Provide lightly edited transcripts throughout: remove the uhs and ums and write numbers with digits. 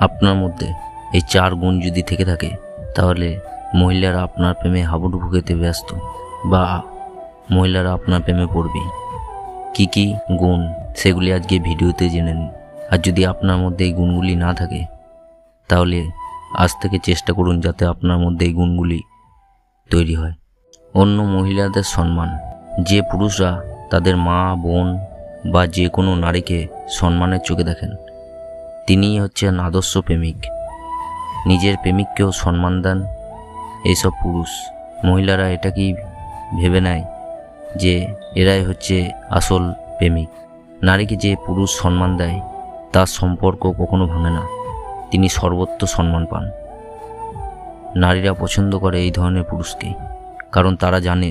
আপনার মধ্যে এই 4 গুণ যদি থেকে থাকে তাহলে মহিলারা আপনার প্রেমে হাবুডুবু খেতে ব্যস্ত বা মহিলারা আপনার প্রেমে পড়বেই। কি কি গুণ সেগুলি আজকে ভিডিওতে জেনে নিন। আর যদি আপনার মধ্যে এই গুণগুলি না থাকে তাহলে আজ থেকে চেষ্টা করুন যাতে আপনার মধ্যে এই গুণগুলি তৈরি হয়। অন্য মহিলাদের সম্মান। যে পুরুষরা তাদের মা, বোন বা যে কোনো নারীকে সম্মানের চোখে দেখেন তিনিই হচ্ছেন আদর্শ প্রেমিক। নিজের প্রেমিককেও সম্মান দেন এইসব পুরুষ। মহিলারা এটা কি ভেবে নেয় যে এরাই হচ্ছে আসল প্রেমিক। নারীকে যে পুরুষ সম্মান দেয় তার সম্পর্ক কখনো ভাঙে না, তিনি সর্বত্র সম্মান পান। নারীরা পছন্দ করে এই ধরনের পুরুষকে, কারণ তারা জানে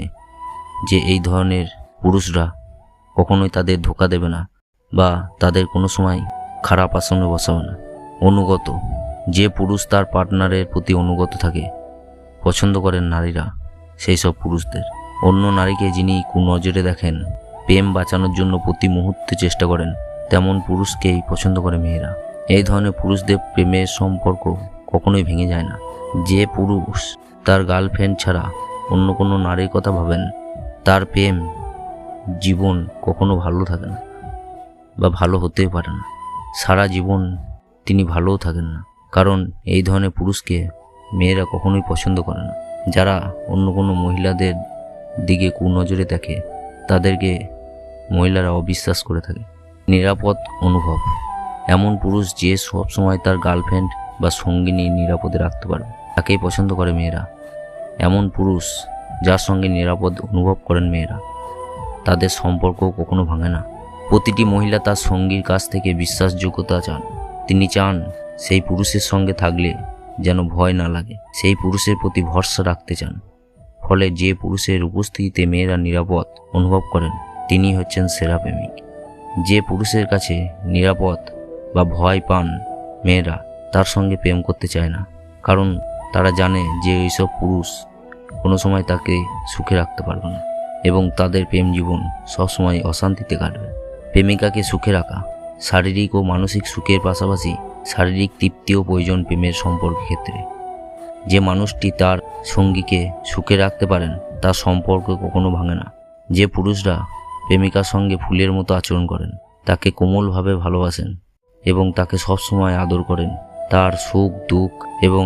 যে এই ধরনের পুরুষরা কখনোই তাদের ধোঁকা দেবে না বা তাদের কোনো সময় খারাপ আসনে বসাবে না। অনুগত। যে পুরুষ তার পার্টনারের প্রতি অনুগত থাকে পছন্দ করেন নারীরা সেই সব পুরুষদের। অন্য নারীকে যিনি কুনজরে দেখেন, প্রেম বাঁচানোর জন্য প্রতি মুহূর্তে চেষ্টা করেন, তেমন পুরুষকেই পছন্দ করে মেয়েরা। এই ধরনের পুরুষদের প্রেমের সম্পর্ক কখনোই ভেঙে যায় না। যে পুরুষ তার গার্লফ্রেন্ড ছাড়া অন্য কোনো নারীর কথা ভাবেন তার প্রেম জীবন কখনো ভালো থাকে না বা ভালো হতেই পারে না। সারা জীবন তিনি ভালোও থাকেন না, কারণ এই ধরনের পুরুষকে মেয়েরা কখনোই পছন্দ করে না। যারা অন্য কোনো মহিলাদের দিকে কুনজরে দেখে তাদেরকে মহিলারা অবিশ্বাস করে থাকে। নিরাপদ অনুভব। এমন পুরুষ যে সবসময় তার গার্লফ্রেন্ড বা সঙ্গিনী নিরাপদে রাখতে পারে তাকেই পছন্দ করে মেয়েরা। এমন পুরুষ যার সঙ্গে নিরাপদ অনুভব করেন মেয়েরা, তাদের সম্পর্ক কখনো ভাঙে না। প্রতিটি মহিলা তার সঙ্গীর কাছ থেকে বিশ্বাসযোগ্যতা চান। তিনি চান সেই পুরুষের সঙ্গে থাকলে যেন ভয় না লাগে, সেই পুরুষের প্রতি ভরসা রাখতে চান। ফলে যে পুরুষের উপস্থিতিতে মেয়েরা নিরাপদ অনুভব করেন তিনি হচ্ছেন সেরা প্রেমিক। যে পুরুষের কাছে নিরাপদ বা ভয় পান মেয়েরা তার সঙ্গে প্রেম করতে চায় না, কারণ তারা জানে যে এইসব পুরুষ কোনো সময় তাকে সুখে রাখতে পারবে না এবং তাদের প্রেম জীবন সবসময় অশান্তিতে কাটবে। প্রেমিকাকে সুখে রাখা। শারীরিক ও মানসিক সুখের পাশাপাশি শারীরিক তৃপ্তিও প্রয়োজন প্রেমের সম্পর্কের ক্ষেত্রে। যে মানুষটি তার সঙ্গীকে সুখে রাখতে পারেন তার সম্পর্ক কখনো ভাঙে না। যে পুরুষরা প্রেমিকার সঙ্গে ফুলের মতো আচরণ করেন, তাকে কোমলভাবে ভালোবাসেন এবং তাকে সবসময় আদর করেন, তার সুখ দুঃখ এবং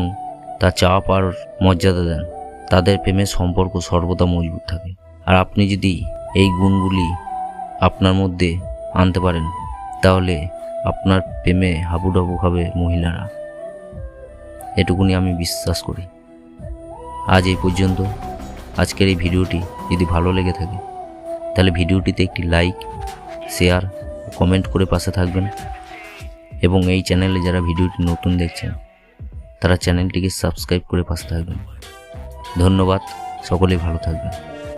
তার চাওয়া পাওয়ার মর্যাদা দেন, তাদের প্রেমের সম্পর্ক সর্বদা মজবুত থাকে। আর আপনি যদি এই গুণগুলি আপনার মধ্যে আনতে পারেন তাহলে আপনার প্রেমে হাবুডাবু হবে মহিলারা, এটুকুনি আমি বিশ্বাস করি। আজ এই পর্যন্ত। আজকের এই ভিডিওটি যদি ভালো লেগে থাকে তাহলে ভিডিওটিতে একটি লাইক, শেয়ার ও কমেন্ট করে পাশে থাকবেন এবং এই চ্যানেলে যারা ভিডিওটি নতুন দেখছেন তারা চ্যানেলটিকে সাবস্ক্রাইব করে পাশে থাকবেন। ধন্যবাদ। সকলেই ভালো থাকবেন।